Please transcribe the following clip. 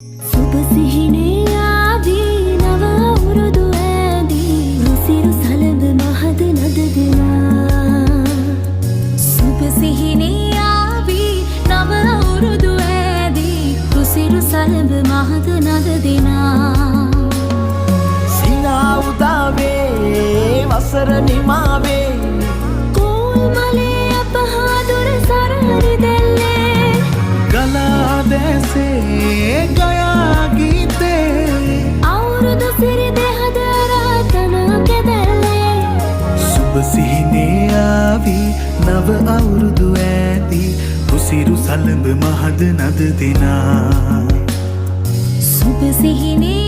සුබ සිහිනේ ආදී නව අවුරුදු ඇදී රුසිරු සලඹ මහද නද දෙනා. සුබ සිහිනේ ආදී නව අවුරුදු ඇදී රුසිරු සලඹ මහද නද දෙනා. සිනා උදාවේ වසර නිමාවේ කෝල් මලේ අපහාදුර සරහරි දෙල්ලේ ගලා දැසේ ගයා ගීතේ අවුරුදු සිරි දෙහද රාතන කෙදල්ලේ. සුබ සිහිනේ ආවී නව අවුරුදු ඇදී රුසිරු සලඹ මහද නද දෙනා. සුබ සිහිනේ